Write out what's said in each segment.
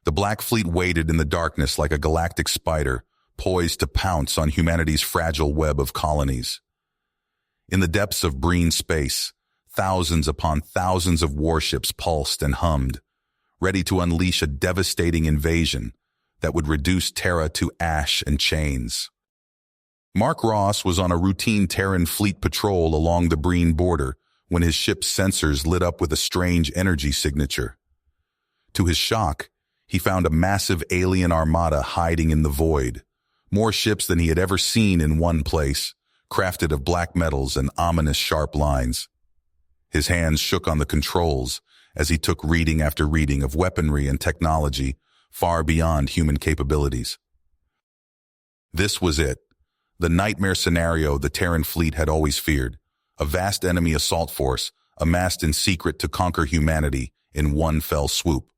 The Black Fleet waited in the darkness like a galactic spider, poised to pounce on humanity's fragile web of colonies. In the depths of Breen space, thousands upon thousands of warships pulsed and hummed, ready to unleash a devastating invasion that would reduce Terra to ash and chains. Mark Ross was on a routine Terran fleet patrol along the Breen border when his ship's sensors lit up with a strange energy signature. To his shock, he found a massive alien armada hiding in the void, more ships than he had ever seen in one place, crafted of black metals and ominous sharp lines. His hands shook on the controls as he took reading after reading of weaponry and technology far beyond human capabilities. This was it, the nightmare scenario the Terran fleet had always feared, a vast enemy assault force amassed in secret to conquer humanity in one fell swoop.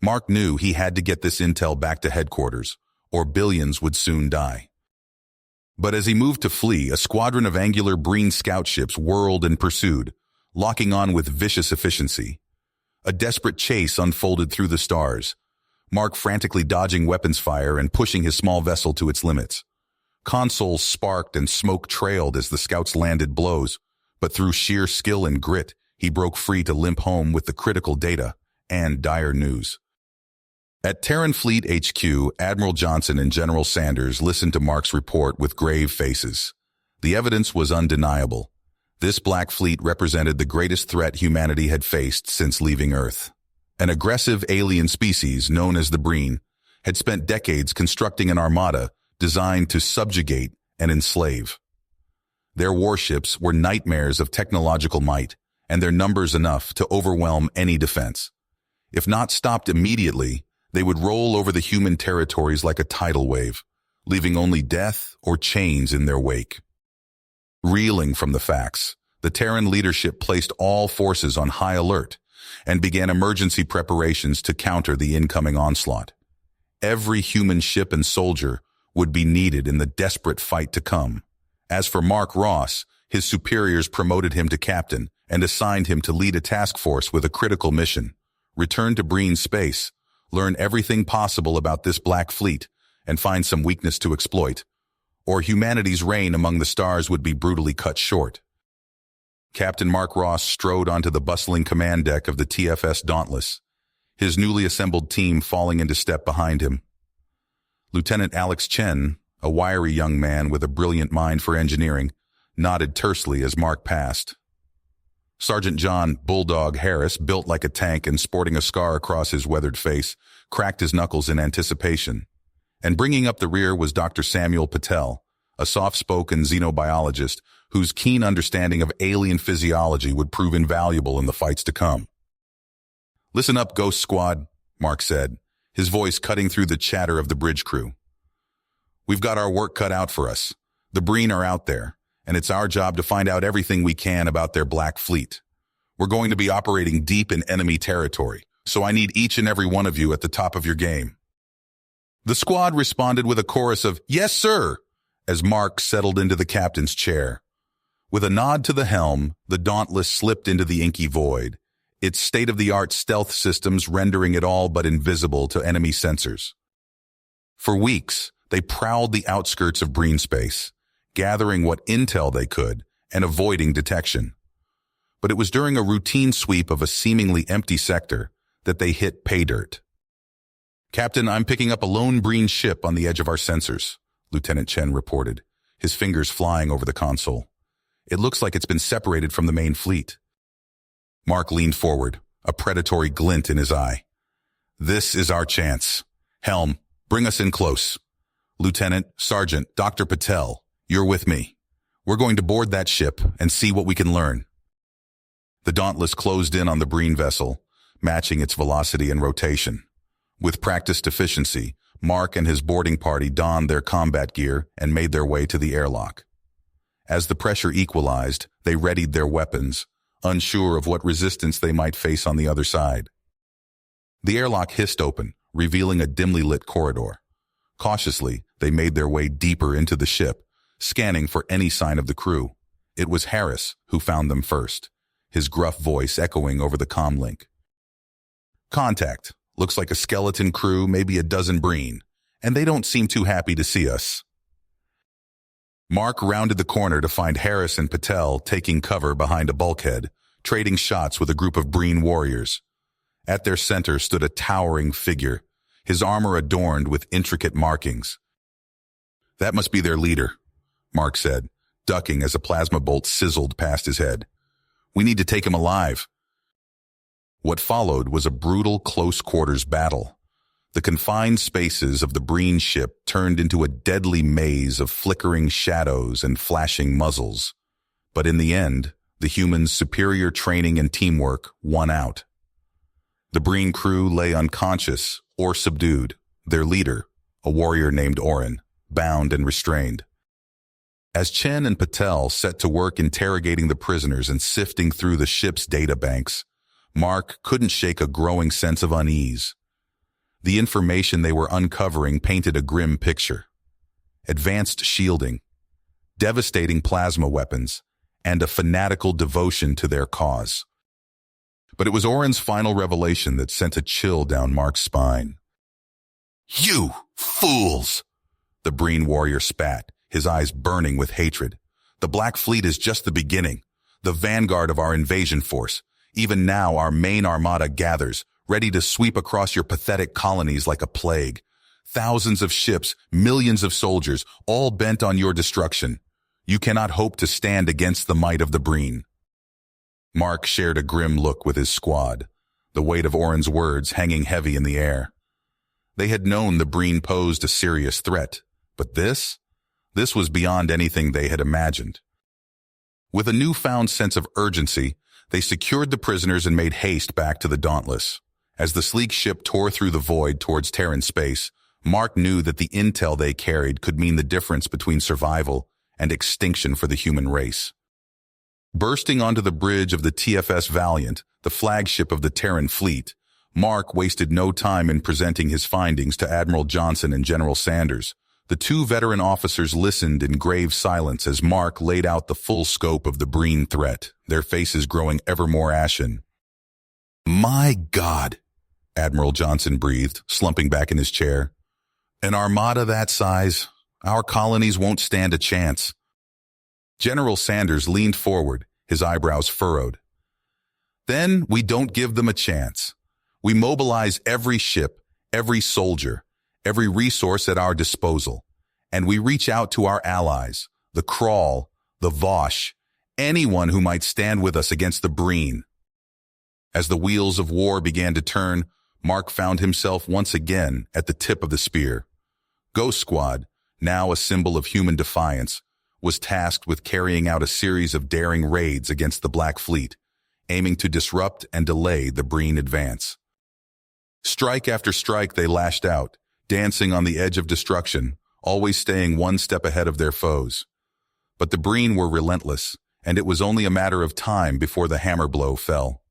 Mark knew he had to get this intel back to headquarters, or billions would soon die. But as he moved to flee, a squadron of angular Breen scout ships whirled and pursued, locking on with vicious efficiency. A desperate chase unfolded through the stars, Mark frantically dodging weapons fire and pushing his small vessel to its limits. Consoles sparked and smoke trailed as the scouts landed blows, but through sheer skill and grit, he broke free to limp home with the critical data and dire news. At Terran Fleet HQ, Admiral Johnson and General Sanders listened to Mark's report with grave faces. The evidence was undeniable. This Black Fleet represented the greatest threat humanity had faced since leaving Earth. An aggressive alien species known as the Breen had spent decades constructing an armada designed to subjugate and enslave. Their warships were nightmares of technological might, and their numbers enough to overwhelm any defense. If not stopped immediately, they would roll over the human territories like a tidal wave, leaving only death or chains in their wake. Reeling from the facts, the Terran leadership placed all forces on high alert and began emergency preparations to counter the incoming onslaught. Every human ship and soldier would be needed in the desperate fight to come. As for Mark Ross, his superiors promoted him to captain and assigned him to lead a task force with a critical mission: return to Breen space, learn everything possible about this Black Fleet, and find some weakness to exploit, or humanity's reign among the stars would be brutally cut short. Captain Mark Ross strode onto the bustling command deck of the TFS Dauntless, his newly assembled team falling into step behind him. Lieutenant Alex Chen, a wiry young man with a brilliant mind for engineering, nodded tersely as Mark passed. Sergeant John Bulldog Harris, built like a tank and sporting a scar across his weathered face, cracked his knuckles in anticipation. And bringing up the rear was Dr. Samuel Patel, a soft-spoken xenobiologist whose keen understanding of alien physiology would prove invaluable in the fights to come. "Listen up, Ghost Squad," Mark said, his voice cutting through the chatter of the bridge crew. "We've got our work cut out for us. The Breen are out there, and it's our job to find out everything we can about their Black Fleet. We're going to be operating deep in enemy territory, so I need each and every one of you at the top of your game." The squad responded with a chorus of "Yes, sir," as Mark settled into the captain's chair. With a nod to the helm, the Dauntless slipped into the inky void, its state-of-the-art stealth systems rendering it all but invisible to enemy sensors. For weeks, they prowled the outskirts of Breen space, gathering what intel they could and avoiding detection. But it was during a routine sweep of a seemingly empty sector that they hit pay dirt. "Captain, I'm picking up a lone Breen ship on the edge of our sensors," Lieutenant Chen reported, his fingers flying over the console. "It looks like it's been separated from the main fleet." Mark leaned forward, a predatory glint in his eye. "This is our chance. Helm, bring us in close. Lieutenant, Sergeant, Dr. Patel, you're with me. We're going to board that ship and see what we can learn." The Dauntless closed in on the Breen vessel, matching its velocity and rotation. With practiced efficiency, Mark and his boarding party donned their combat gear and made their way to the airlock. As the pressure equalized, they readied their weapons, unsure of what resistance they might face on the other side. The airlock hissed open, revealing a dimly lit corridor. Cautiously, they made their way deeper into the ship, scanning for any sign of the crew. It was Harris who found them first, his gruff voice echoing over the comlink. "Contact. Looks like a skeleton crew, maybe a dozen Breen, and they don't seem too happy to see us. Mark rounded the corner to find Harris and Patel taking cover behind a bulkhead, trading shots with a group of Breen warriors. At their center stood a towering figure, his armor adorned with intricate markings. "That must be their leader," Mark said, ducking as a plasma bolt sizzled past his head. "We need to take him alive." What followed was a brutal close-quarters battle. The confined spaces of the Breen ship turned into a deadly maze of flickering shadows and flashing muzzles. But in the end, the humans' superior training and teamwork won out. The Breen crew lay unconscious or subdued, their leader, a warrior named Oren, bound and restrained. As Chen and Patel set to work interrogating the prisoners and sifting through the ship's data banks, Mark couldn't shake a growing sense of unease. The information they were uncovering painted a grim picture. Advanced shielding, devastating plasma weapons, and a fanatical devotion to their cause. But it was Oren's final revelation that sent a chill down Mark's spine. "You fools!" the Breen warrior spat, his eyes burning with hatred. "The Black Fleet is just the beginning, the vanguard of our invasion force. Even now our main armada gathers, ready to sweep across your pathetic colonies like a plague. Thousands of ships, millions of soldiers, all bent on your destruction. You cannot hope to stand against the might of the Breen." Mark shared a grim look with his squad, the weight of Oren's words hanging heavy in the air. They had known the Breen posed a serious threat, but this was beyond anything they had imagined. With a newfound sense of urgency, they secured the prisoners and made haste back to the Dauntless. As the sleek ship tore through the void towards Terran space, Mark knew that the intel they carried could mean the difference between survival and extinction for the human race. Bursting onto the bridge of the TFS Valiant, the flagship of the Terran fleet, Mark wasted no time in presenting his findings to Admiral Johnson and General Sanders. The two veteran officers listened in grave silence as Mark laid out the full scope of the Breen threat, their faces growing ever more ashen. "My God," Admiral Johnson breathed, slumping back in his chair. "An armada that size, our colonies won't stand a chance." General Sanders leaned forward, his eyebrows furrowed. "Then we don't give them a chance. We mobilize every ship, every soldier, every resource at our disposal, and we reach out to our allies, the Crawl, the Vosh, anyone who might stand with us against the Breen." As the wheels of war began to turn, Mark found himself once again at the tip of the spear. Ghost Squad, now a symbol of human defiance, was tasked with carrying out a series of daring raids against the Black Fleet, aiming to disrupt and delay the Breen advance. Strike after strike they lashed out, dancing on the edge of destruction, always staying one step ahead of their foes. But the Breen were relentless, and it was only a matter of time before the hammer blow fell.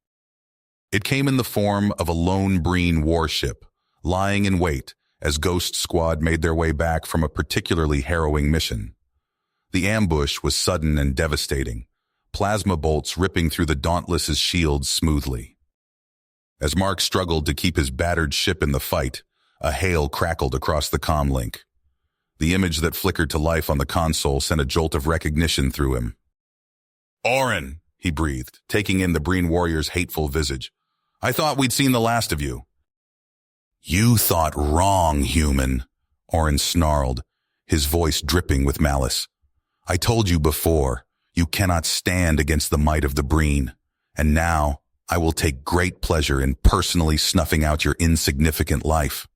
It came in the form of a lone Breen warship, lying in wait as Ghost Squad made their way back from a particularly harrowing mission. The ambush was sudden and devastating, plasma bolts ripping through the Dauntless's shields smoothly. As Mark struggled to keep his battered ship in the fight, a hail crackled across the comm link. The image that flickered to life on the console sent a jolt of recognition through him. "Oren," he breathed, taking in the Breen warrior's hateful visage. "I thought we'd seen the last of you." "You thought wrong, human," Oren snarled, his voice dripping with malice. "I told you before, you cannot stand against the might of the Breen, and now I will take great pleasure in personally snuffing out your insignificant life."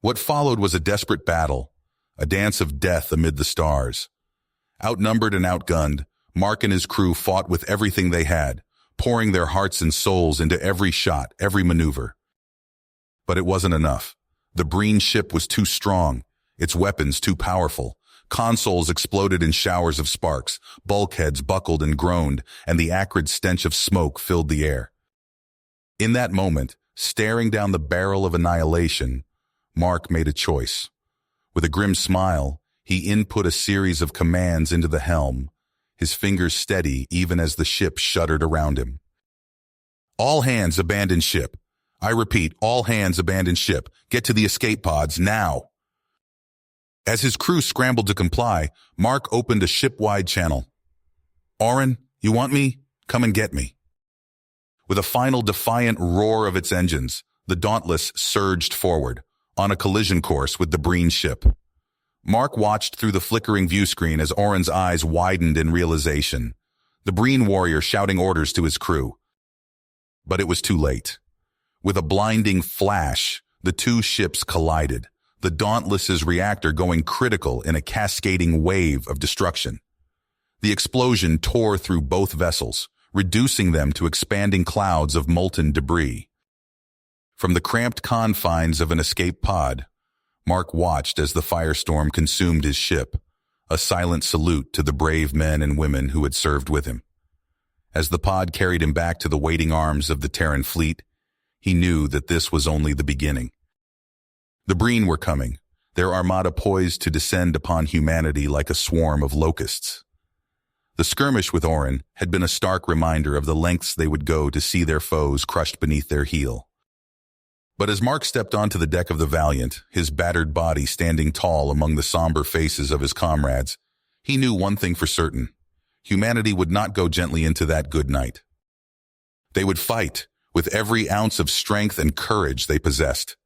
What followed was a desperate battle, a dance of death amid the stars. Outnumbered and outgunned, Mark and his crew fought with everything they had, pouring their hearts and souls into every shot, every maneuver. But it wasn't enough. The Breen ship was too strong, its weapons too powerful. Consoles exploded in showers of sparks, bulkheads buckled and groaned, and the acrid stench of smoke filled the air. In that moment, staring down the barrel of annihilation, Mark made a choice. With a grim smile, he input a series of commands into the helm, his fingers steady even as the ship shuddered around him. "All hands abandon ship. I repeat, all hands abandon ship. Get to the escape pods now. As his crew scrambled to comply, Mark opened a ship-wide channel. Orin, you want me? Come and get me. With a final defiant roar of its engines, the Dauntless surged forward, on a collision course with the Breen ship. Mark watched through the flickering view screen as Orin's eyes widened in realization, the Breen warrior shouting orders to his crew. But it was too late. With a blinding flash, the two ships collided, the Dauntless's reactor going critical in a cascading wave of destruction. The explosion tore through both vessels, reducing them to expanding clouds of molten debris. From the cramped confines of an escape pod, Mark watched as the firestorm consumed his ship, a silent salute to the brave men and women who had served with him. As the pod carried him back to the waiting arms of the Terran fleet, he knew that this was only the beginning. The Breen were coming, their armada poised to descend upon humanity like a swarm of locusts. The skirmish with Orin had been a stark reminder of the lengths they would go to see their foes crushed beneath their heel. But as Mark stepped onto the deck of the Valiant, his battered body standing tall among the somber faces of his comrades, he knew one thing for certain. Humanity would not go gently into that good night. They would fight with every ounce of strength and courage they possessed.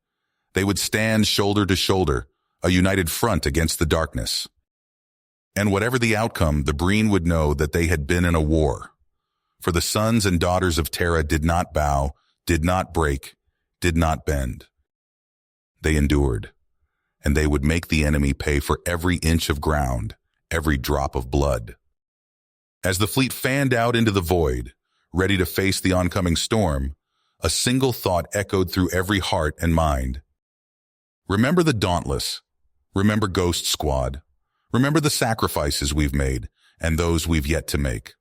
They would stand shoulder to shoulder, a united front against the darkness. And whatever the outcome, the Breen would know that they had been in a war. For the sons and daughters of Terra did not bow, did not break, did not bend. They endured, and they would make the enemy pay for every inch of ground, every drop of blood. As the fleet fanned out into the void, ready to face the oncoming storm, a single thought echoed through every heart and mind. Remember the Dauntless. Remember Ghost Squad. Remember the sacrifices we've made and those we've yet to make.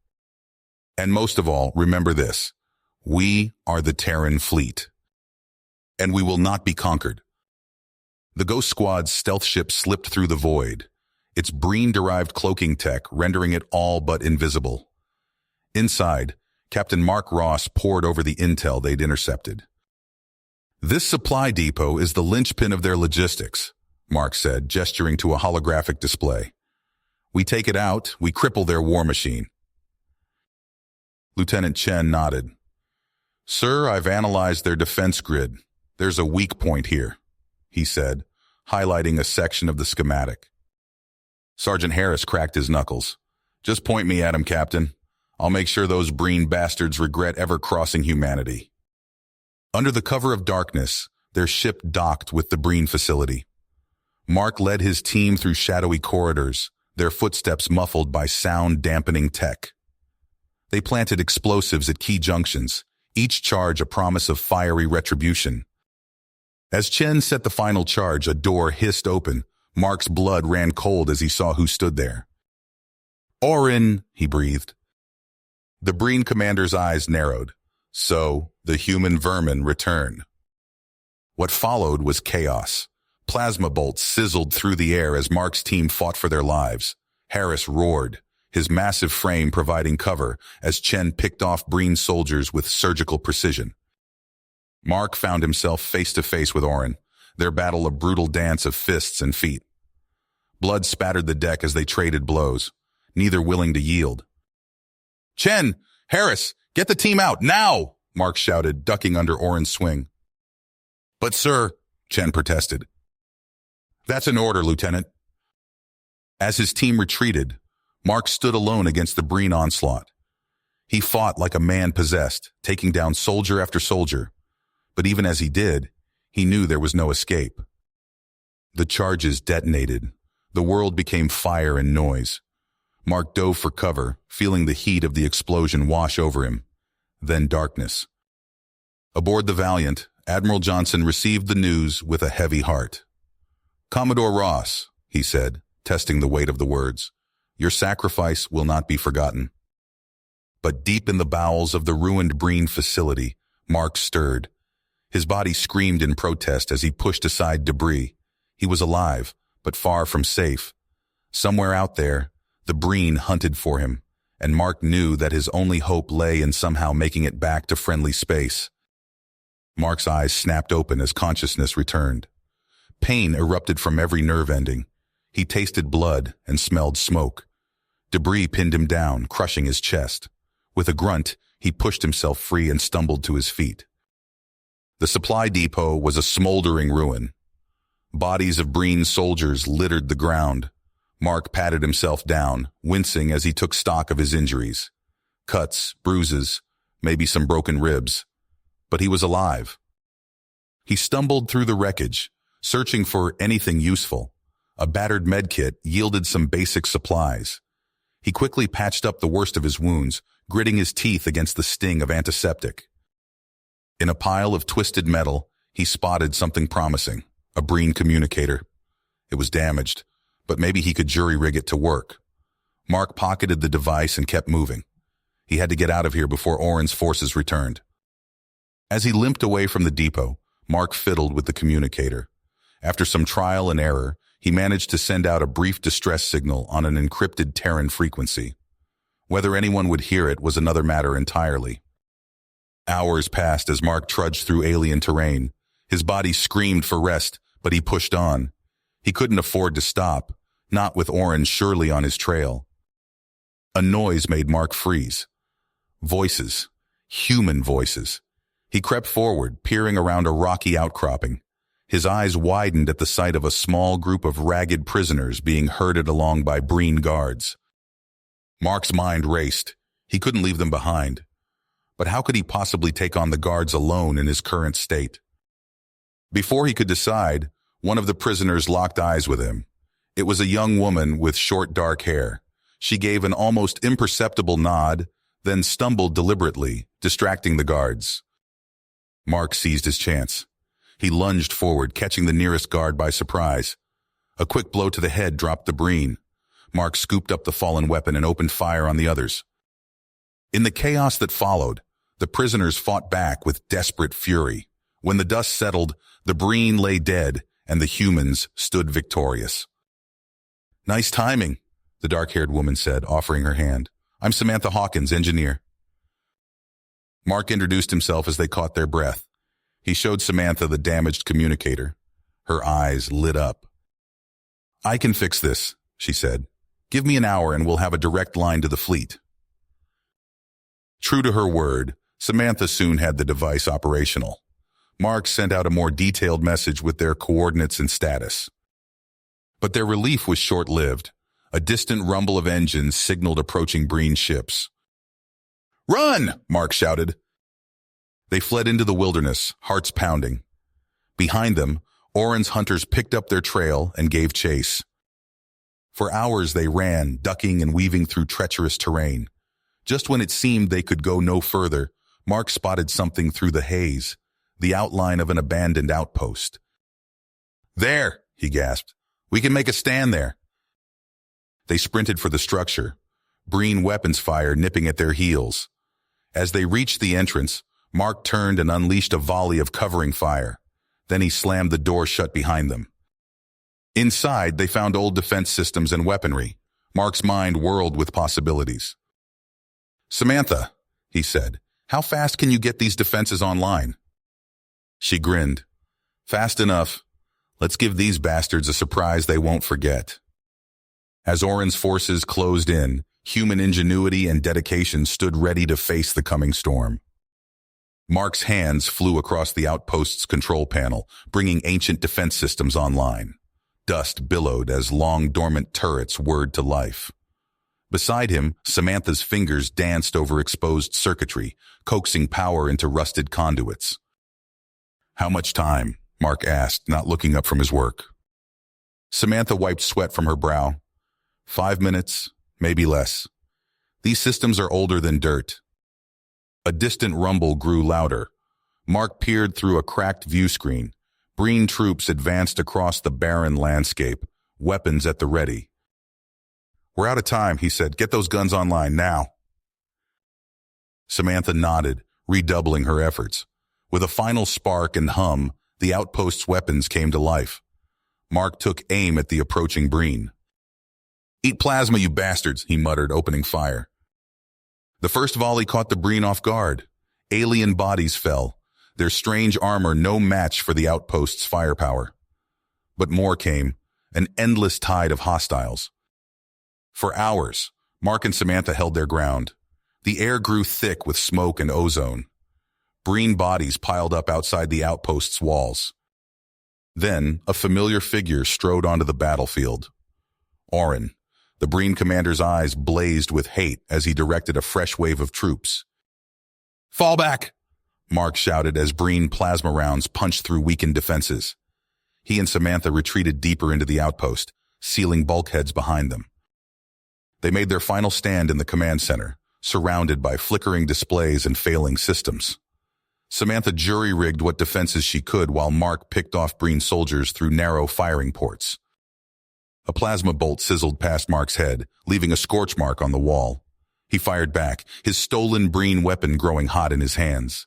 And most of all, remember this. We are the Terran fleet. And we will not be conquered. The Ghost Squad's stealth ship slipped through the void, its Breen-derived cloaking tech rendering it all but invisible. Inside, Captain Mark Ross pored over the intel they'd intercepted. This supply depot is the linchpin of their logistics, Mark said, gesturing to a holographic display. We take it out, we cripple their war machine. Lieutenant Chen nodded. Sir, I've analyzed their defense grid. There's a weak point here, he said, highlighting a section of the schematic. Sergeant Harris cracked his knuckles. Just point me at him, Captain. I'll make sure those Breen bastards regret ever crossing humanity. Under the cover of darkness, their ship docked with the Breen facility. Mark led his team through shadowy corridors, their footsteps muffled by sound-dampening tech. They planted explosives at key junctions, each charge a promise of fiery retribution. As Chen set the final charge, a door hissed open. Mark's blood ran cold as he saw who stood there. Orin, he breathed. The Breen commander's eyes narrowed. So, the human vermin return. What followed was chaos. Plasma bolts sizzled through the air as Mark's team fought for their lives. Harris roared, his massive frame providing cover as Chen picked off Breen soldiers with surgical precision. Mark found himself face-to-face with Orin, their battle a brutal dance of fists and feet. Blood spattered the deck as they traded blows, neither willing to yield. Chen! Harris! Get the team out, now! Mark shouted, ducking under Orin's swing. But sir, Chen protested. That's an order, Lieutenant. As his team retreated, Mark stood alone against the Breen onslaught. He fought like a man possessed, taking down soldier after soldier. But even as he did, he knew there was no escape. The charges detonated. The world became fire and noise. Mark dove for cover, feeling the heat of the explosion wash over him. Then darkness. Aboard the Valiant, Admiral Johnson received the news with a heavy heart. Commodore Ross, he said, testing the weight of the words, your sacrifice will not be forgotten. But deep in the bowels of the ruined Breen facility, Mark stirred. His body screamed in protest as he pushed aside debris. He was alive, but far from safe. Somewhere out there, the Breen hunted for him, and Mark knew that his only hope lay in somehow making it back to friendly space. Mark's eyes snapped open as consciousness returned. Pain erupted from every nerve ending. He tasted blood and smelled smoke. Debris pinned him down, crushing his chest. With a grunt, he pushed himself free and stumbled to his feet. The supply depot was a smoldering ruin. Bodies of Breen soldiers littered the ground. Mark patted himself down, wincing as he took stock of his injuries. Cuts, bruises, maybe some broken ribs. But he was alive. He stumbled through the wreckage, searching for anything useful. A battered medkit yielded some basic supplies. He quickly patched up the worst of his wounds, gritting his teeth against the sting of antiseptic. In a pile of twisted metal, he spotted something promising, a Breen communicator. It was damaged, but maybe he could jury-rig it to work. Mark pocketed the device and kept moving. He had to get out of here before Oren's forces returned. As he limped away from the depot, Mark fiddled with the communicator. After some trial and error, he managed to send out a brief distress signal on an encrypted Terran frequency. Whether anyone would hear it was another matter entirely. Hours passed as Mark trudged through alien terrain. His body screamed for rest, but he pushed on. He couldn't afford to stop, not with Oren surely on his trail. A noise made Mark freeze. Voices. Human voices. He crept forward, peering around a rocky outcropping. His eyes widened at the sight of a small group of ragged prisoners being herded along by Breen guards. Mark's mind raced. He couldn't leave them behind. But how could he possibly take on the guards alone in his current state? Before he could decide, one of the prisoners locked eyes with him. It was a young woman with short dark hair. She gave an almost imperceptible nod, then stumbled deliberately, distracting the guards. Mark seized his chance. He lunged forward, catching the nearest guard by surprise. A quick blow to the head dropped the Breen. Mark scooped up the fallen weapon and opened fire on the others. In the chaos that followed, the prisoners fought back with desperate fury. When the dust settled, the Breen lay dead, and the humans stood victorious. "Nice timing," the dark-haired woman said, offering her hand. "I'm Samantha Hawkins, engineer." Mark introduced himself as they caught their breath. He showed Samantha the damaged communicator. Her eyes lit up. "I can fix this," she said. "Give me an hour and we'll have a direct line to the fleet." True to her word, Samantha soon had the device operational. Mark sent out a more detailed message with their coordinates and status. But their relief was short-lived. A distant rumble of engines signaled approaching Breen ships. "Run!" Mark shouted. They fled into the wilderness, hearts pounding. Behind them, Oren's hunters picked up their trail and gave chase. For hours they ran, ducking and weaving through treacherous terrain. Just when it seemed they could go no further, Mark spotted something through the haze, the outline of an abandoned outpost. "There!" he gasped. "We can make a stand there." They sprinted for the structure, Breen weapons fire nipping at their heels. As they reached the entrance, Mark turned and unleashed a volley of covering fire. Then he slammed the door shut behind them. Inside, they found old defense systems and weaponry. Mark's mind whirled with possibilities. "Samantha," he said, "how fast can you get these defenses online?" She grinned. "Fast enough. Let's give these bastards a surprise they won't forget." As Oren's forces closed in, human ingenuity and dedication stood ready to face the coming storm. Mark's hands flew across the outpost's control panel, bringing ancient defense systems online. Dust billowed as long dormant turrets whirred to life. Beside him, Samantha's fingers danced over exposed circuitry, coaxing power into rusted conduits. "How much time?" Mark asked, not looking up from his work. Samantha wiped sweat from her brow. 5 minutes, maybe less. These systems are older than dirt. A distant rumble grew louder. Mark peered through a cracked view screen. Breen troops advanced across the barren landscape, weapons at the ready. "We're out of time," he said. "Get those guns online now." Samantha nodded, redoubling her efforts. With a final spark and hum, the outpost's weapons came to life. Mark took aim at the approaching Breen. "Eat plasma, you bastards," he muttered, opening fire. The first volley caught the Breen off guard. Alien bodies fell. their strange armor no match for the outpost's firepower. But more came, an endless tide of hostiles. For hours, Mark and Samantha held their ground. The air grew thick with smoke and ozone. Breen bodies piled up outside the outpost's walls. Then, a familiar figure strode onto the battlefield. Oren, the Breen commander's eyes blazed with hate as he directed a fresh wave of troops. "Fall back!" Mark shouted as Breen plasma rounds punched through weakened defenses. He and Samantha retreated deeper into the outpost, sealing bulkheads behind them. They made their final stand in the command center, surrounded by flickering displays and failing systems. Samantha jury-rigged what defenses she could while Mark picked off Breen soldiers through narrow firing ports. A plasma bolt sizzled past Mark's head, leaving a scorch mark on the wall. He fired back, his stolen Breen weapon growing hot in his hands.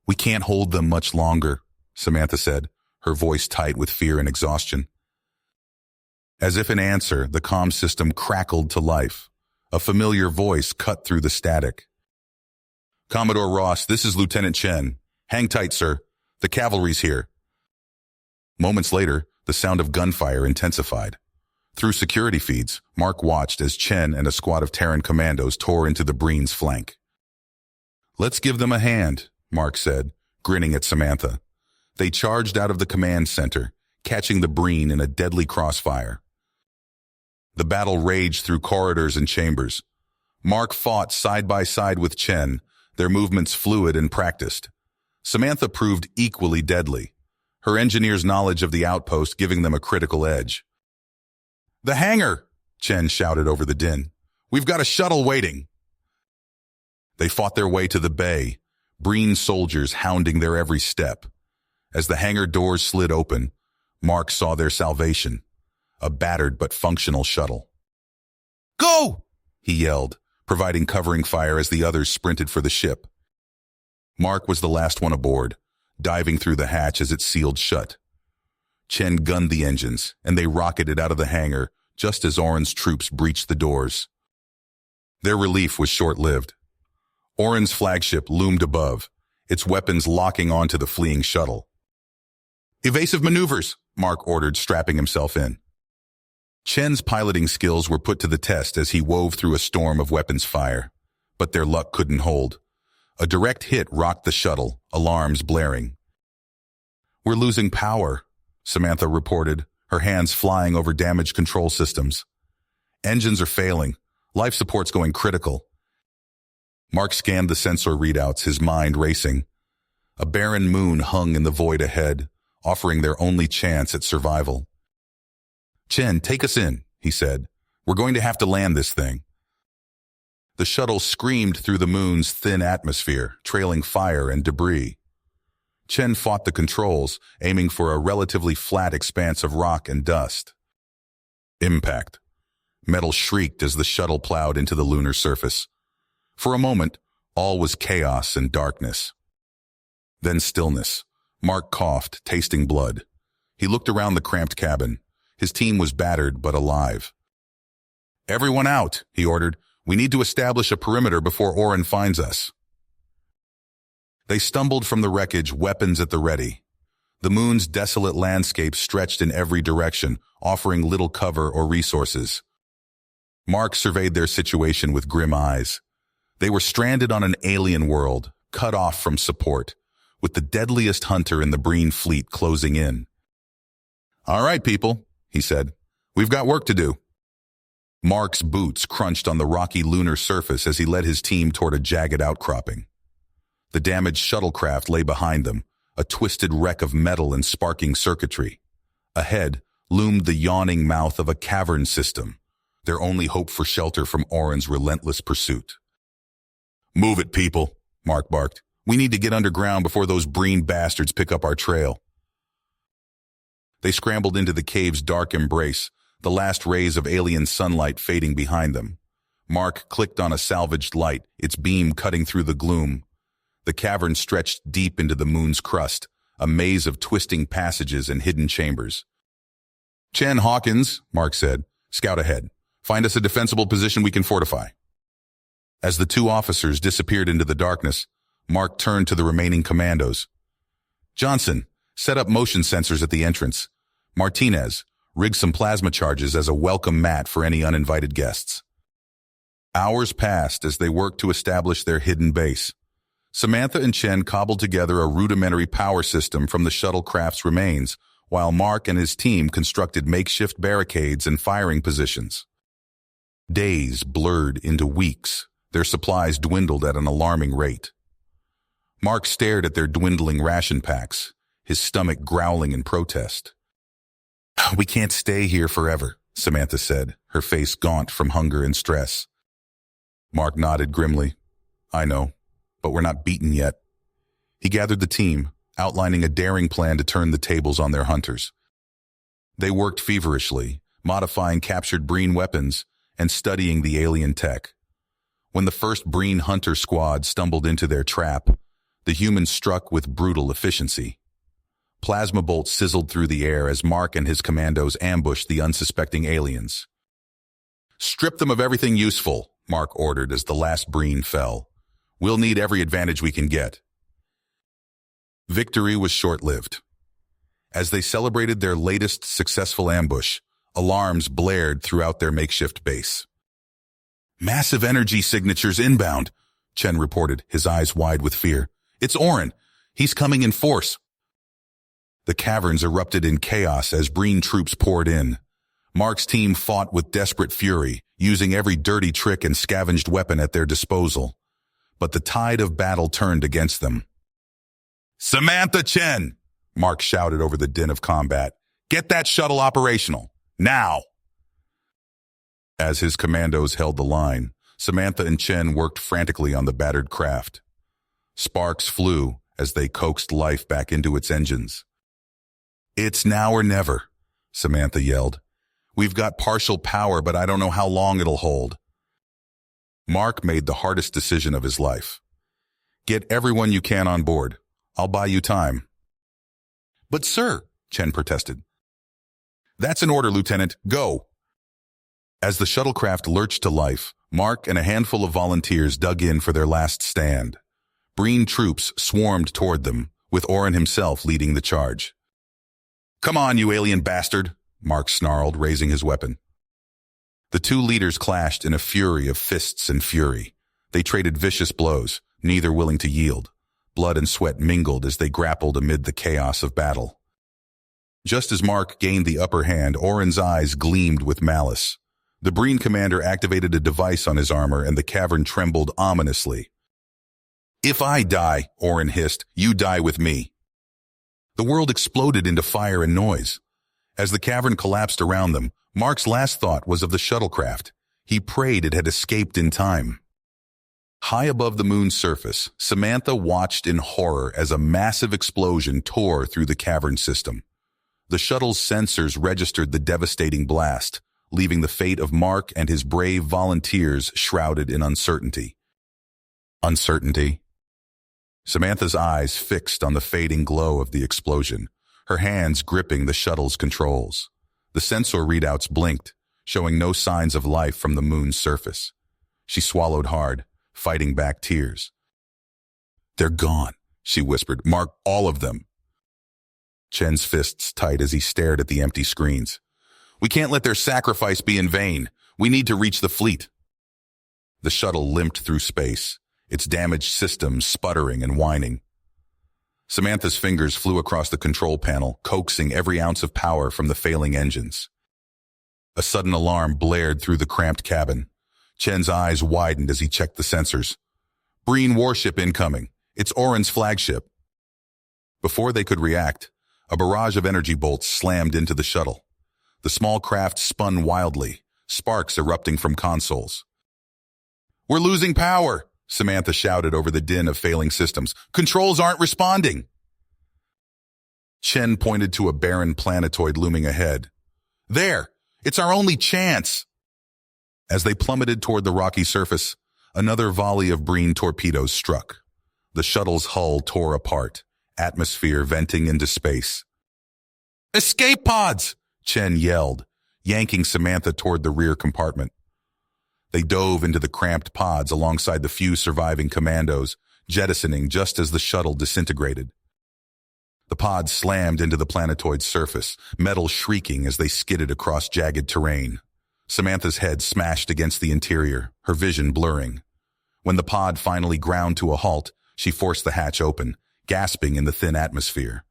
"We can't hold them much longer," Samantha said, her voice tight with fear and exhaustion. As if in answer, the comm system crackled to life. A familiar voice cut through the static. "Commodore Ross, this is Lieutenant Chen. Hang tight, sir. The cavalry's here." Moments later, the sound of gunfire intensified. Through security feeds, Mark watched as Chen and a squad of Terran commandos tore into the Breen's flank. "Let's give them a hand," Mark said, grinning at Samantha. They charged out of the command center, catching the Breen in a deadly crossfire. The battle raged through corridors and chambers. Mark fought side by side with Chen, their movements fluid and practiced. Samantha proved equally deadly, her engineer's knowledge of the outpost giving them a critical edge. "The hangar!" Chen shouted over the din. "We've got a shuttle waiting." They fought their way to the bay, Breen soldiers hounding their every step. As the hangar doors slid open, Mark saw their salvation, a battered but functional shuttle. "Go!" he yelled, providing covering fire as the others sprinted for the ship. Mark was the last one aboard, diving through the hatch as it sealed shut. Chen gunned the engines, and they rocketed out of the hangar just as Oren's troops breached the doors. Their relief was short-lived. Oren's flagship loomed above, its weapons locking onto the fleeing shuttle. "Evasive maneuvers," Mark ordered, strapping himself in. Chen's piloting skills were put to the test as he wove through a storm of weapons fire, but their luck couldn't hold. A direct hit rocked the shuttle, alarms blaring. "We're losing power," Samantha reported, her hands flying over damaged control systems. "Engines are failing. Life support's going critical." Mark scanned the sensor readouts, his mind racing. A barren moon hung in the void ahead, offering their only chance at survival. "Chen, take us in," he said. "We're going to have to land this thing." The shuttle screamed through the moon's thin atmosphere, trailing fire and debris. Chen fought the controls, aiming for a relatively flat expanse of rock and dust. Impact. Metal shrieked as the shuttle plowed into the lunar surface. For a moment, all was chaos and darkness. Then stillness. Mark coughed, tasting blood. He looked around the cramped cabin. His team was battered but alive. "Everyone out," he ordered. "We need to establish a perimeter before Oren finds us." They stumbled from the wreckage, weapons at the ready. The moon's desolate landscape stretched in every direction, offering little cover or resources. Mark surveyed their situation with grim eyes. They were stranded on an alien world, cut off from support, with the deadliest hunter in the Breen fleet closing in. "All right, people," he said. "We've got work to do." Mark's boots crunched on the rocky lunar surface as he led his team toward a jagged outcropping. The damaged shuttlecraft lay behind them, a twisted wreck of metal and sparking circuitry. Ahead loomed the yawning mouth of a cavern system, their only hope for shelter from Oren's relentless pursuit. "Move it, people," Mark barked. "We need to get underground before those Breen bastards pick up our trail." They scrambled into the cave's dark embrace, the last rays of alien sunlight fading behind them. Mark clicked on a salvaged light, its beam cutting through the gloom. The cavern stretched deep into the moon's crust, a maze of twisting passages and hidden chambers. "Chen, Hawkins," Mark said, "scout ahead. Find us a defensible position we can fortify." As the two officers disappeared into the darkness, Mark turned to the remaining commandos. Johnson, set up motion sensors at the entrance. Martinez, rig some plasma charges as a welcome mat for any uninvited guests. Hours passed as they worked to establish their hidden base. Samantha and Chen cobbled together a rudimentary power system from the shuttlecraft's remains, while Mark and his team constructed makeshift barricades and firing positions. Days blurred into weeks. Their supplies dwindled at an alarming rate. Mark stared at their dwindling ration packs, his stomach growling in protest. "We can't stay here forever," Samantha said, her face gaunt from hunger and stress. Mark nodded grimly. "I know, but we're not beaten yet." He gathered the team, outlining a daring plan to turn the tables on their hunters. They worked feverishly, modifying captured Breen weapons and studying the alien tech. When the first Breen hunter squad stumbled into their trap, the humans struck with brutal efficiency. Plasma bolts sizzled through the air as Mark and his commandos ambushed the unsuspecting aliens. "Strip them of everything useful," Mark ordered as the last Breen fell. "We'll need every advantage we can get." Victory was short-lived. As they celebrated their latest successful ambush, alarms blared throughout their makeshift base. "Massive energy signatures inbound," Chen reported, his eyes wide with fear. "It's Oren. He's coming in force." The caverns erupted in chaos as Breen troops poured in. Mark's team fought with desperate fury, using every dirty trick and scavenged weapon at their disposal. But the tide of battle turned against them. "Samantha Chen!" Mark shouted over the din of combat. "Get that shuttle operational. Now!" As his commandos held the line, Samantha and Chen worked frantically on the battered craft. Sparks flew as they coaxed life back into its engines. "It's now or never," Samantha yelled. "We've got partial power, but I don't know how long it'll hold." Mark made the hardest decision of his life. "Get everyone you can on board. I'll buy you time." "But sir," Chen protested. "That's an order, Lieutenant. Go." As the shuttlecraft lurched to life, Mark and a handful of volunteers dug in for their last stand. Breen troops swarmed toward them, with Oren himself leading the charge. "Come on, you alien bastard," Mark snarled, raising his weapon. The two leaders clashed in a fury of fists and fury. They traded vicious blows, neither willing to yield. Blood and sweat mingled as they grappled amid the chaos of battle. Just as Mark gained the upper hand, Oren's eyes gleamed with malice. The Breen commander activated a device on his armor and the cavern trembled ominously. "If I die," Oren hissed, "you die with me." The world exploded into fire and noise. As the cavern collapsed around them, Mark's last thought was of the shuttlecraft. He prayed it had escaped in time. High above the moon's surface, Samantha watched in horror as a massive explosion tore through the cavern system. The shuttle's sensors registered the devastating blast, leaving the fate of Mark and his brave volunteers shrouded in uncertainty. Uncertainty. Samantha's eyes fixed on the fading glow of the explosion, her hands gripping the shuttle's controls. The sensor readouts blinked, showing no signs of life from the moon's surface. She swallowed hard, fighting back tears. "They're gone," she whispered. "Mark, all of them." Chen's fists tight as he stared at the empty screens. "We can't let their sacrifice be in vain. We need to reach the fleet." The shuttle limped through space, its damaged systems sputtering and whining. Samantha's fingers flew across the control panel, coaxing every ounce of power from the failing engines. A sudden alarm blared through the cramped cabin. Chen's eyes widened as he checked the sensors. "Breen warship incoming. It's Oren's flagship." Before they could react, a barrage of energy bolts slammed into the shuttle. The small craft spun wildly, sparks erupting from consoles. "We're losing power," Samantha shouted over the din of failing systems. "Controls aren't responding." Chen pointed to a barren planetoid looming ahead. "There! It's our only chance!" As they plummeted toward the rocky surface, another volley of Breen torpedoes struck. The shuttle's hull tore apart, atmosphere venting into space. "Escape pods!" Chen yelled, yanking Samantha toward the rear compartment. They dove into the cramped pods alongside the few surviving commandos, jettisoning just as the shuttle disintegrated. The pod slammed into the planetoid's surface, metal shrieking as they skidded across jagged terrain. Samantha's head smashed against the interior, her vision blurring. When the pod finally ground to a halt, she forced the hatch open, gasping in the thin atmosphere.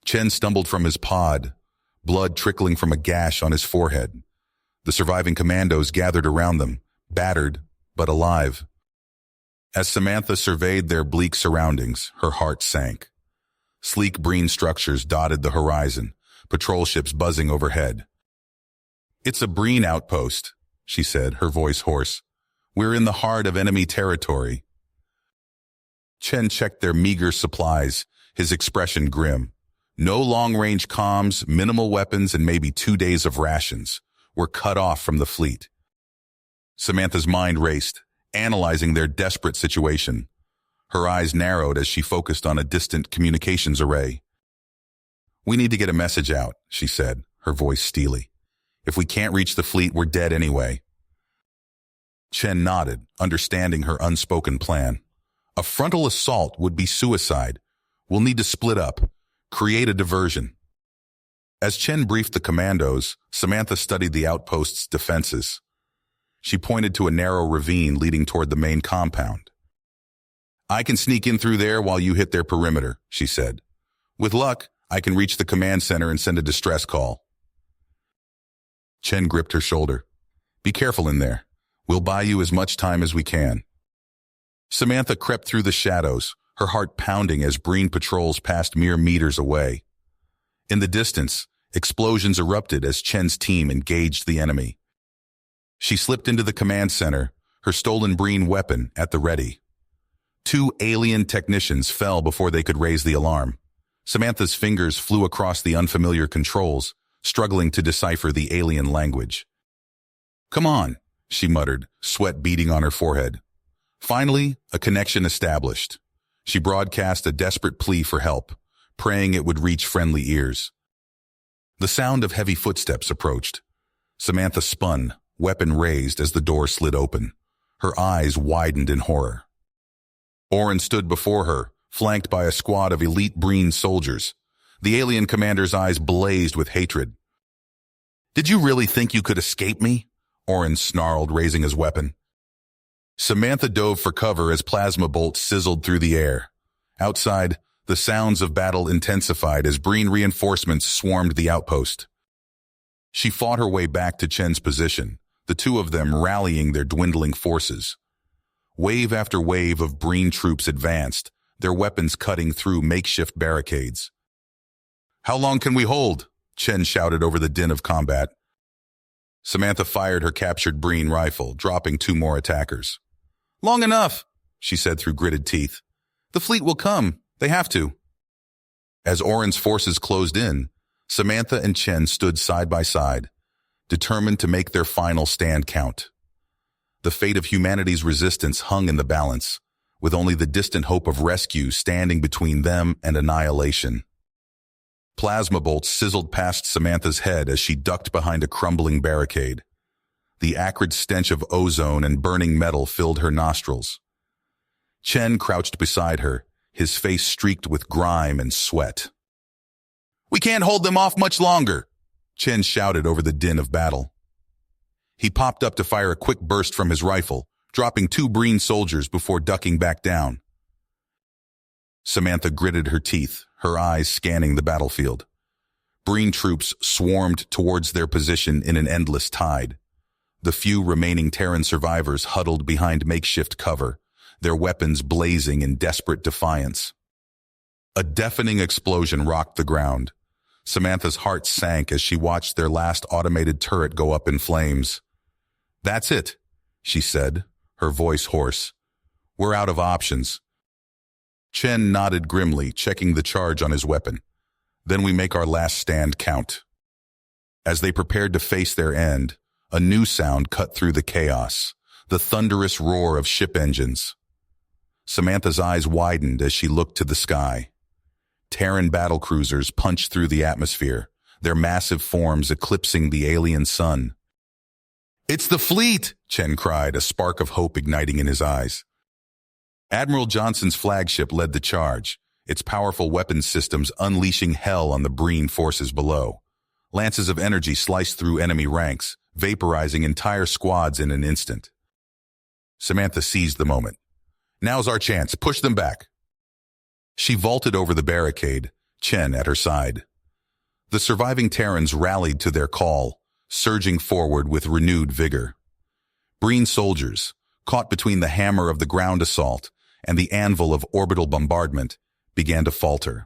Chen stumbled from his pod, blood trickling from a gash on his forehead. The surviving commandos gathered around them, battered but alive. As Samantha surveyed their bleak surroundings, her heart sank. Sleek green structures dotted the horizon, patrol ships buzzing overhead. "It's a Breen outpost," she said, her voice hoarse. "We're in the heart of enemy territory." Chen checked their meager supplies, his expression grim. No long-range comms, minimal weapons, and maybe 2 days of rations were cut off from the fleet. Samantha's mind raced, analyzing their desperate situation. Her eyes narrowed as she focused on a distant communications array. "We need to get a message out," she said, her voice steely. "If we can't reach the fleet, we're dead anyway." Chen nodded, understanding her unspoken plan. A frontal assault would be suicide. We'll need to split up, create a diversion. As Chen briefed the commandos, Samantha studied the outpost's defenses. She pointed to a narrow ravine leading toward the main compound. "I can sneak in through there while you hit their perimeter," she said. "With luck, I can reach the command center and send a distress call." Chen gripped her shoulder. "Be careful in there. We'll buy you as much time as we can." Samantha crept through the shadows, her heart pounding as Breen patrols passed mere meters away. In the distance, explosions erupted as Chen's team engaged the enemy. She slipped into the command center, her stolen Breen weapon at the ready. 2 alien technicians fell before they could raise the alarm. Samantha's fingers flew across the unfamiliar controls, struggling to decipher the alien language. "Come on," she muttered, sweat beading on her forehead. Finally, a connection established. She broadcast a desperate plea for help, praying it would reach friendly ears. The sound of heavy footsteps approached. Samantha spun, weapon raised as the door slid open. Her eyes widened in horror. Oren stood before her, flanked by a squad of elite Breen soldiers. The alien commander's eyes blazed with hatred. "Did you really think you could escape me?" Oren snarled, raising his weapon. Samantha dove for cover as plasma bolts sizzled through the air. Outside, the sounds of battle intensified as Breen reinforcements swarmed the outpost. She fought her way back to Chen's position, the two of them rallying their dwindling forces. Wave after wave of Breen troops advanced, their weapons cutting through makeshift barricades. "How long can we hold?" Chen shouted over the din of combat. Samantha fired her captured Breen rifle, dropping 2 more attackers. "Long enough," she said through gritted teeth. "The fleet will come. They have to." As Oren's forces closed in, Samantha and Chen stood side by side, determined to make their final stand count. The fate of humanity's resistance hung in the balance, with only the distant hope of rescue standing between them and annihilation. Plasma bolts sizzled past Samantha's head as she ducked behind a crumbling barricade. The acrid stench of ozone and burning metal filled her nostrils. Chen crouched beside her, his face streaked with grime and sweat. "We can't hold them off much longer," Chen shouted over the din of battle. He popped up to fire a quick burst from his rifle, dropping 2 Breen soldiers before ducking back down. Samantha gritted her teeth, her eyes scanning the battlefield. Breen troops swarmed towards their position in an endless tide. The few remaining Terran survivors huddled behind makeshift cover, their weapons blazing in desperate defiance. A deafening explosion rocked the ground. Samantha's heart sank as she watched their last automated turret go up in flames. "That's it," she said, her voice hoarse. "We're out of options." Chen nodded grimly, checking the charge on his weapon. "Then we make our last stand count." As they prepared to face their end, a new sound cut through the chaos, the thunderous roar of ship engines. Samantha's eyes widened as she looked to the sky. Terran battlecruisers punched through the atmosphere, their massive forms eclipsing the alien sun. "It's the fleet!" Chen cried, a spark of hope igniting in his eyes. Admiral Johnson's flagship led the charge, its powerful weapons systems unleashing hell on the Breen forces below. Lances of energy sliced through enemy ranks, vaporizing entire squads in an instant. Samantha seized the moment. Now's our chance. Push them back. She vaulted over the barricade, Chen at her side. The surviving Terrans rallied to their call, surging forward with renewed vigor. Breen soldiers, caught between the hammer of the ground assault and the anvil of orbital bombardment, began to falter.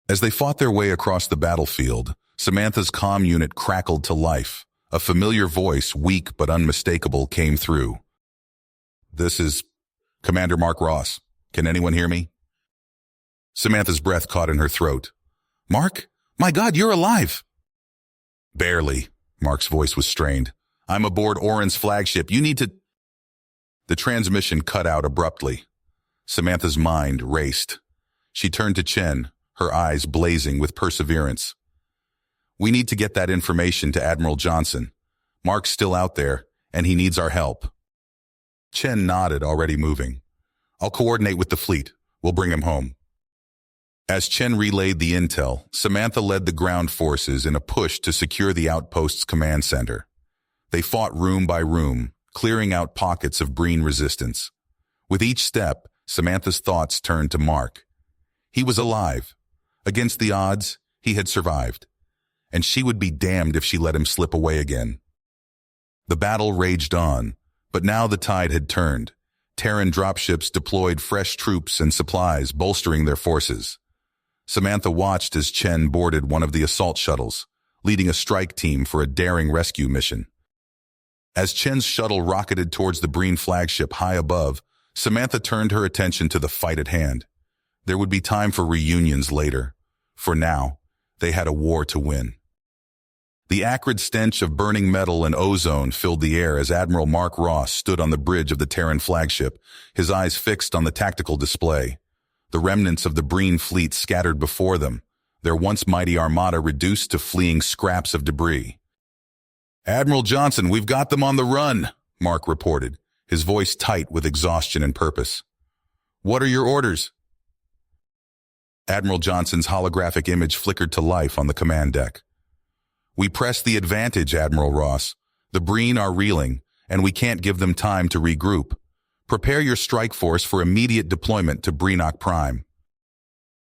As they fought their way across the battlefield, Samantha's comm unit crackled to life. A familiar voice, weak but unmistakable, came through. "This is Commander Mark Ross. Can anyone hear me?" Samantha's breath caught in her throat. "Mark? My God, you're alive!" "Barely." Mark's voice was strained. "I'm aboard Oren's flagship. You need to—" The transmission cut out abruptly. Samantha's mind raced. She turned to Chen, her eyes blazing with perseverance. "We need to get that information to Admiral Johnson. Mark's still out there, and he needs our help." Chen nodded, already moving. "I'll coordinate with the fleet. We'll bring him home." As Chen relayed the intel, Samantha led the ground forces in a push to secure the outpost's command center. They fought room by room, clearing out pockets of Breen resistance. With each step, Samantha's thoughts turned to Mark. He was alive. Against the odds, he had survived. And she would be damned if she let him slip away again. The battle raged on, but now the tide had turned. Terran dropships deployed fresh troops and supplies, bolstering their forces. Samantha watched as Chen boarded one of the assault shuttles, leading a strike team for a daring rescue mission. As Chen's shuttle rocketed towards the Breen flagship high above, Samantha turned her attention to the fight at hand. There would be time for reunions later. For now, they had a war to win. The acrid stench of burning metal and ozone filled the air as Admiral Mark Ross stood on the bridge of the Terran flagship, his eyes fixed on the tactical display. The remnants of the Breen fleet scattered before them, their once mighty armada reduced to fleeing scraps of debris. "Admiral Johnson, we've got them on the run," Mark reported, his voice tight with exhaustion and purpose. "What are your orders?" Admiral Johnson's holographic image flickered to life on the command deck. "We press the advantage, Admiral Ross. The Breen are reeling, and we can't give them time to regroup. Prepare your strike force for immediate deployment to Breenock Prime."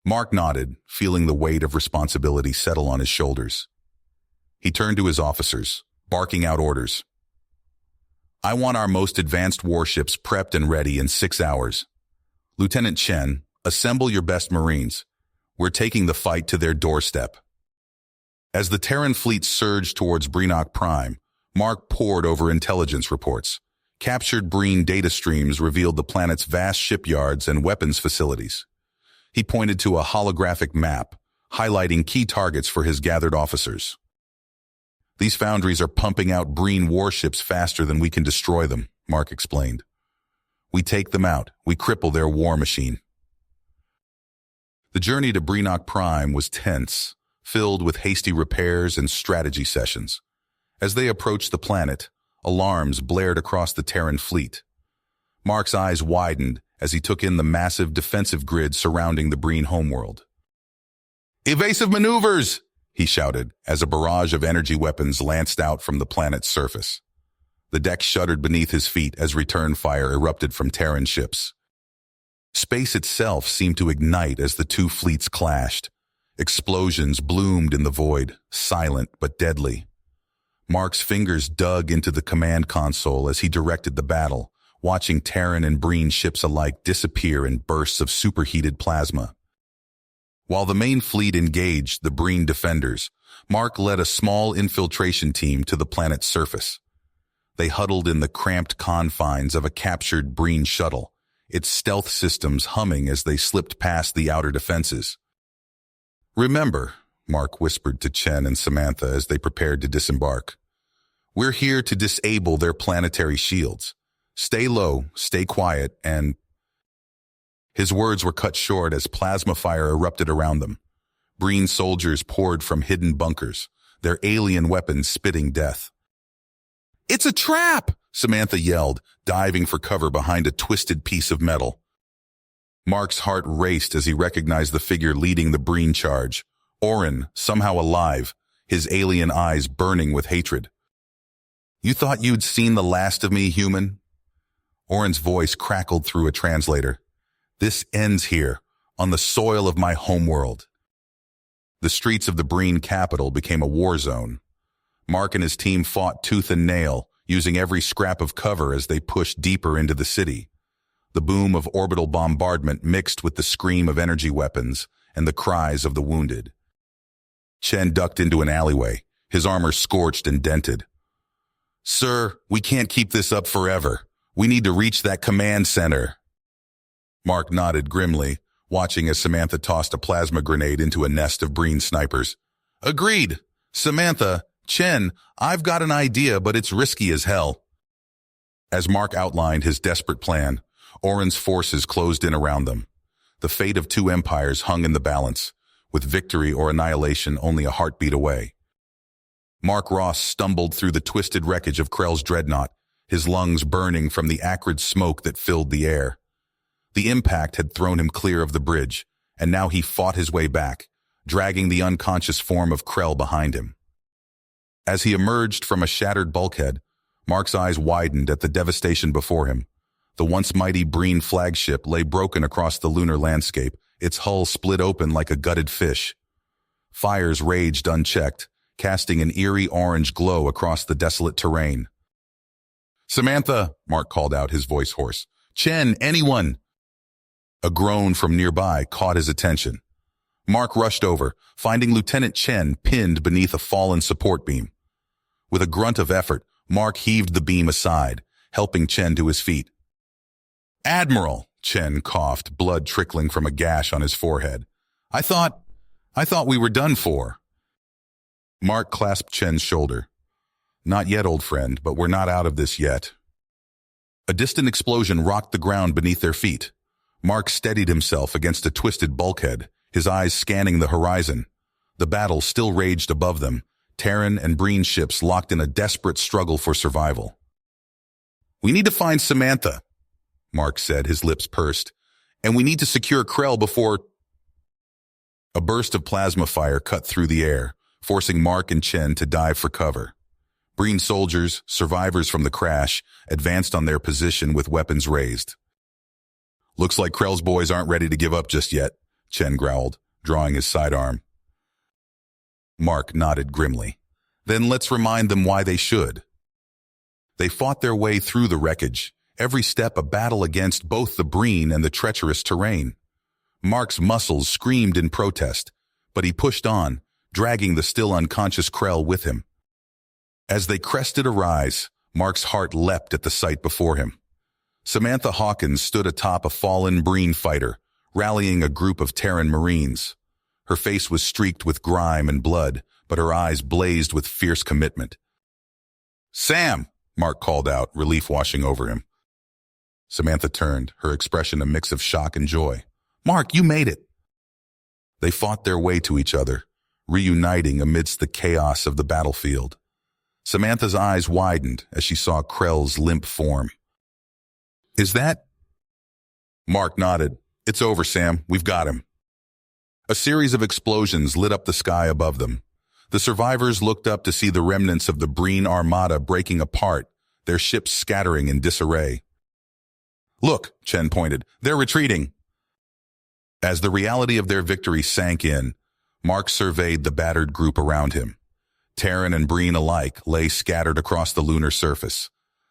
Mark nodded, feeling the weight of responsibility settle on his shoulders. He turned to his officers, barking out orders. "I want our most advanced warships prepped and ready in 6 hours. Lieutenant Chen, assemble your best Marines. We're taking the fight to their doorstep." As the Terran fleet surged towards Breenock Prime, Mark pored over intelligence reports. Captured Breen data streams revealed the planet's vast shipyards and weapons facilities. He pointed to a holographic map, highlighting key targets for his gathered officers. "These foundries are pumping out Breen warships faster than we can destroy them," Mark explained. "We take them out, we cripple their war machine." The journey to Breenock Prime was tense, filled with hasty repairs and strategy sessions. As they approached the planet, alarms blared across the Terran fleet. Mark's eyes widened as he took in the massive defensive grid surrounding the Breen homeworld. "Evasive maneuvers!" he shouted as a barrage of energy weapons lanced out from the planet's surface. The deck shuddered beneath his feet as return fire erupted from Terran ships. Space itself seemed to ignite as the two fleets clashed. Explosions bloomed in the void, silent but deadly. Mark's fingers dug into the command console as he directed the battle, watching Terran and Breen ships alike disappear in bursts of superheated plasma. While the main fleet engaged the Breen defenders, Mark led a small infiltration team to the planet's surface. They huddled in the cramped confines of a captured Breen shuttle, its stealth systems humming as they slipped past the outer defenses. "Remember," Mark whispered to Chen and Samantha as they prepared to disembark, "we're here to disable their planetary shields. Stay low, stay quiet, and—" His words were cut short as plasma fire erupted around them. Breen soldiers poured from hidden bunkers, their alien weapons spitting death. "It's a trap!" Samantha yelled, diving for cover behind a twisted piece of metal. Mark's heart raced as he recognized the figure leading the Breen charge. Orin, somehow alive, his alien eyes burning with hatred. "You thought you'd seen the last of me, human?" Orin's voice crackled through a translator. "This ends here, on the soil of my homeworld." The streets of the Breen capital became a war zone. Mark and his team fought tooth and nail, using every scrap of cover as they pushed deeper into the city. The boom of orbital bombardment mixed with the scream of energy weapons and the cries of the wounded. Chen ducked into an alleyway, his armor scorched and dented. "Sir, we can't keep this up forever. We need to reach that command center." Mark nodded grimly, watching as Samantha tossed a plasma grenade into a nest of Breen snipers. "Agreed. Samantha, Chen, I've got an idea, but it's risky as hell." As Mark outlined his desperate plan, Orin's forces closed in around them. The fate of two empires hung in the balance, with victory or annihilation only a heartbeat away. Mark Ross stumbled through the twisted wreckage of Krell's dreadnought, his lungs burning from the acrid smoke that filled the air. The impact had thrown him clear of the bridge, and now he fought his way back, dragging the unconscious form of Krell behind him. As he emerged from a shattered bulkhead, Mark's eyes widened at the devastation before him. The once mighty Breen flagship lay broken across the lunar landscape, its hull split open like a gutted fish. Fires raged unchecked, casting an eerie orange glow across the desolate terrain. "Samantha," Mark called out, his voice hoarse. "Chen, anyone!" A groan from nearby caught his attention. Mark rushed over, finding Lieutenant Chen pinned beneath a fallen support beam. With a grunt of effort, Mark heaved the beam aside, helping Chen to his feet. "Admiral," Chen coughed, blood trickling from a gash on his forehead. I thought we were done for." Mark clasped Chen's shoulder. "Not yet, old friend, but we're not out of this yet." A distant explosion rocked the ground beneath their feet. Mark steadied himself against a twisted bulkhead, his eyes scanning the horizon. The battle still raged above them, Terran and Breen ships locked in a desperate struggle for survival. "We need to find Samantha," Mark said, his lips pursed, "and we need to secure Krell before—" A burst of plasma fire cut through the air, forcing Mark and Chen to dive for cover. Breen soldiers, survivors from the crash, advanced on their position with weapons raised. "Looks like Krell's boys aren't ready to give up just yet," Chen growled, drawing his sidearm. Mark nodded grimly. "Then let's remind them why they should." They fought their way through the wreckage, every step a battle against both the Breen and the treacherous terrain. Mark's muscles screamed in protest, but he pushed on, dragging the still unconscious Krell with him. As they crested a rise, Mark's heart leapt at the sight before him. Samantha Hawkins stood atop a fallen Breen fighter, rallying a group of Terran Marines. Her face was streaked with grime and blood, but her eyes blazed with fierce commitment. "Sam!" Mark called out, relief washing over him. Samantha turned, her expression a mix of shock and joy. "Mark, you made it!" They fought their way to each other, reuniting amidst the chaos of the battlefield. Samantha's eyes widened as she saw Krell's limp form. "Is that—" Mark nodded. "It's over, Sam. We've got him." A series of explosions lit up the sky above them. The survivors looked up to see the remnants of the Breen armada breaking apart, their ships scattering in disarray. "Look," Chen pointed, "they're retreating." As the reality of their victory sank in, Mark surveyed the battered group around him. Terran and Breen alike lay scattered across the lunar surface,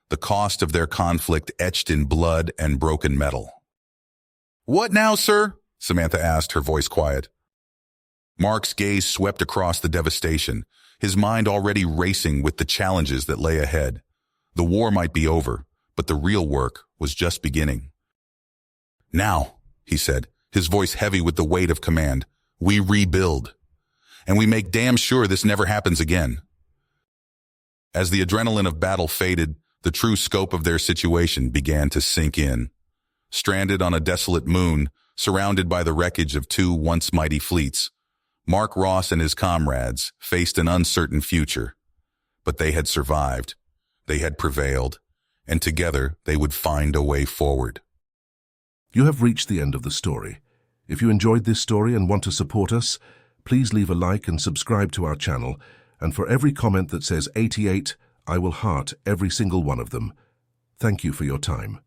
the cost of their conflict etched in blood and broken metal. "What now, sir?" Samantha asked, her voice quiet. Mark's gaze swept across the devastation, his mind already racing with the challenges that lay ahead. The war might be over, but the real work was just beginning. "Now," he said, his voice heavy with the weight of command, "we rebuild. And we make damn sure this never happens again." As the adrenaline of battle faded, the true scope of their situation began to sink in. Stranded on a desolate moon, surrounded by the wreckage of two once mighty fleets, Mark Ross and his comrades faced an uncertain future. But they had survived, they had prevailed, and together they would find a way forward. You have reached the end of the story. If you enjoyed this story and want to support us, please leave a like and subscribe to our channel, and for every comment that says 88, I will heart every single one of them. Thank you for your time.